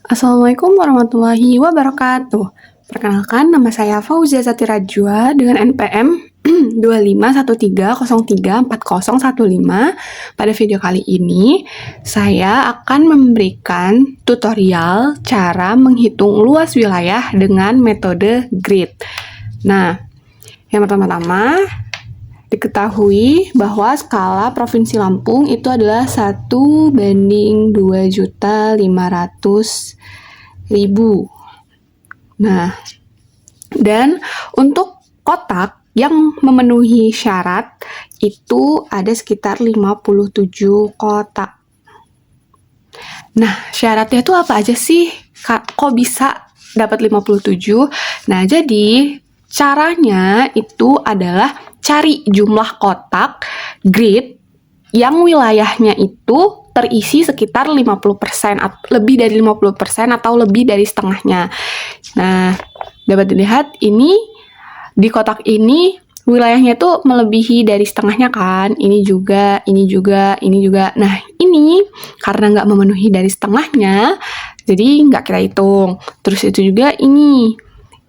Assalamualaikum warahmatullahi wabarakatuh. Perkenalkan, nama saya Fauzia Zati Rajwa dengan NPM 2513034015. Pada video kali ini, saya akan memberikan tutorial cara menghitung luas wilayah dengan metode grid. Nah, yang pertama-tama, diketahui bahwa skala Provinsi Lampung itu adalah 1:2.500.000. Nah, dan untuk kotak yang memenuhi syarat itu ada sekitar 57 kotak. Nah, syaratnya itu apa aja sih? Kok bisa dapat 57? Nah, jadi caranya itu adalah cari jumlah kotak grid yang wilayahnya itu terisi sekitar 50%, lebih dari 50% atau lebih dari setengahnya. Nah, dapat dilihat ini di kotak ini wilayahnya tuh melebihi dari setengahnya kan. Ini juga, ini juga, ini juga. Nah, ini karena nggak memenuhi dari setengahnya, jadi nggak kita hitung. Terus itu juga ini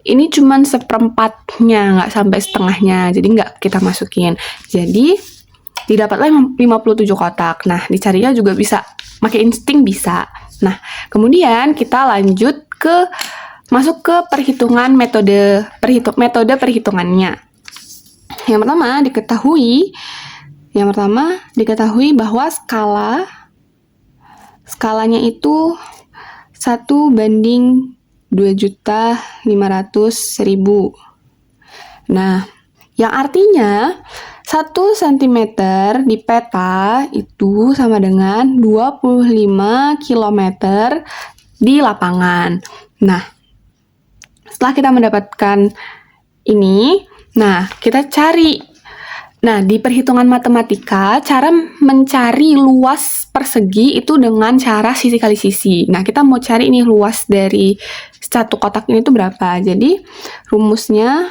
cuman seperempatnya, nggak sampai setengahnya, jadi nggak kita masukin. Jadi didapatlah 57 kotak. Nah, dicarinya juga bisa pakai insting bisa. Nah, kemudian kita lanjut masuk ke perhitungan metode perhitungannya. Yang pertama diketahui bahwa skalanya itu 1:2.500.000. Nah, yang artinya 1 cm di peta itu sama dengan 25 km di lapangan. Nah, setelah kita mendapatkan ini, nah kita cari. Nah, di perhitungan matematika, cara mencari luas persegi itu dengan cara sisi kali sisi. Nah, kita mau cari ini luas dari satu kotak ini tuh berapa. Jadi, rumusnya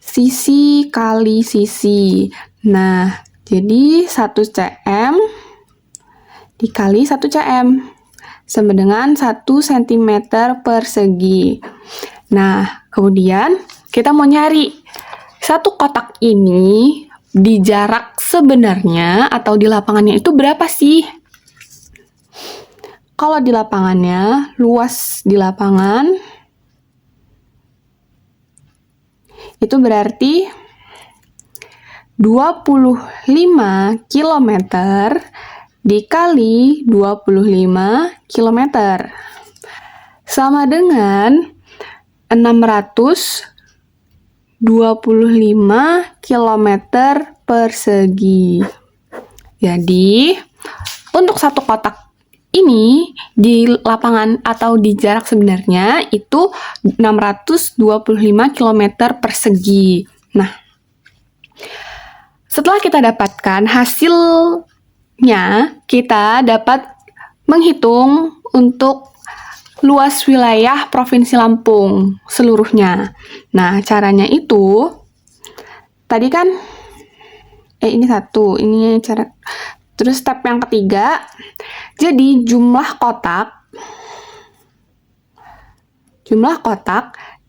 sisi kali sisi. Nah, jadi 1 cm dikali 1 cm sama dengan 1 cm persegi. Nah, kemudian kita mau nyari satu kotak ini di jarak sebenarnya atau di lapangannya itu berapa sih? Kalau di lapangannya, luas di lapangan itu berarti 25 km dikali 25 km sama dengan 625 km persegi. Jadi, untuk satu kotak ini di lapangan atau di jarak sebenarnya itu 625 km persegi. Nah, setelah kita dapatkan hasilnya, kita dapat menghitung untuk luas wilayah Provinsi Lampung seluruhnya. Nah, caranya itu tadi kan ini satu, ini cara. Terus step yang ketiga, jadi jumlah kotak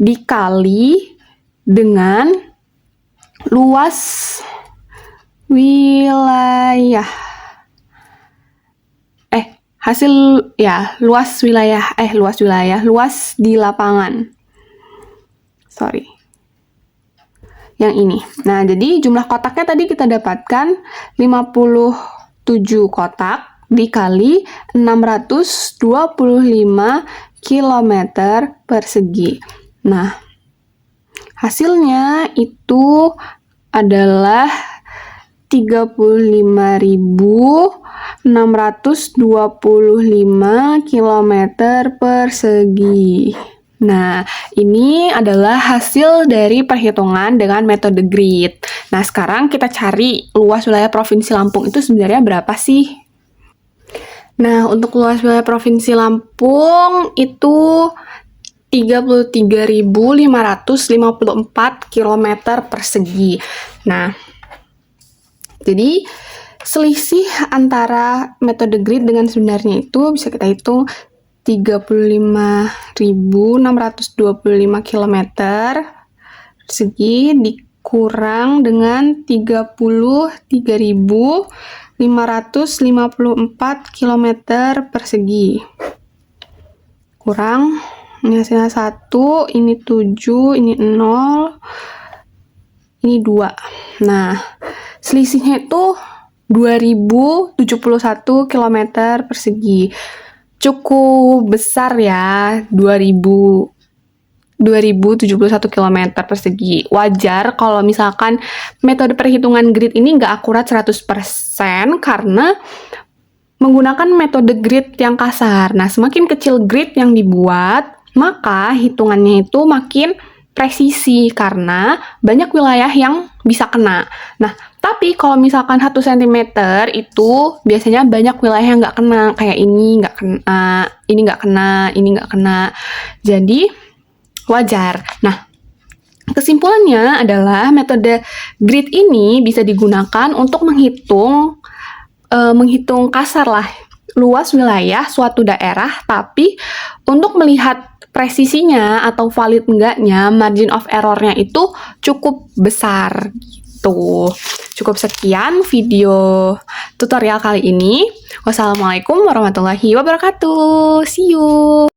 dikali dengan luas wilayah. Luas di lapangan. Yang ini. Nah, jadi jumlah kotaknya tadi kita dapatkan 57 kotak dikali 625 km persegi. Nah, hasilnya itu adalah 35.625 km persegi. Nah, ini adalah hasil dari perhitungan dengan metode grid. Nah, sekarang kita cari luas wilayah Provinsi Lampung itu sebenarnya berapa sih? Nah, untuk luas wilayah Provinsi Lampung itu 33.554 km persegi. Nah, jadi selisih antara metode grid dengan sebenarnya itu bisa kita hitung 35.625 km persegi dikurang dengan 33.554 km persegi. Kurang, ini hasilnya 1, ini 7, ini 0, ini 2. Nah, selisihnya itu 2071 km persegi. Cukup besar ya, 2071 km persegi. Wajar kalau misalkan metode perhitungan grid ini nggak akurat 100% karena menggunakan metode grid yang kasar. Nah, semakin kecil grid yang dibuat, maka hitungannya itu makin presisi karena banyak wilayah yang bisa kena. Nah, tapi kalau misalkan 1 cm itu biasanya banyak wilayah yang nggak kena, kayak ini nggak kena, ini nggak kena, ini nggak kena. Jadi, wajar. Nah, kesimpulannya adalah metode grid ini bisa digunakan untuk menghitung kasar lah luas wilayah suatu daerah, tapi untuk melihat presisinya atau valid enggaknya, margin of error-nya itu cukup besar gitu. Cukup sekian video tutorial kali ini. Wassalamualaikum warahmatullahi wabarakatuh. See you.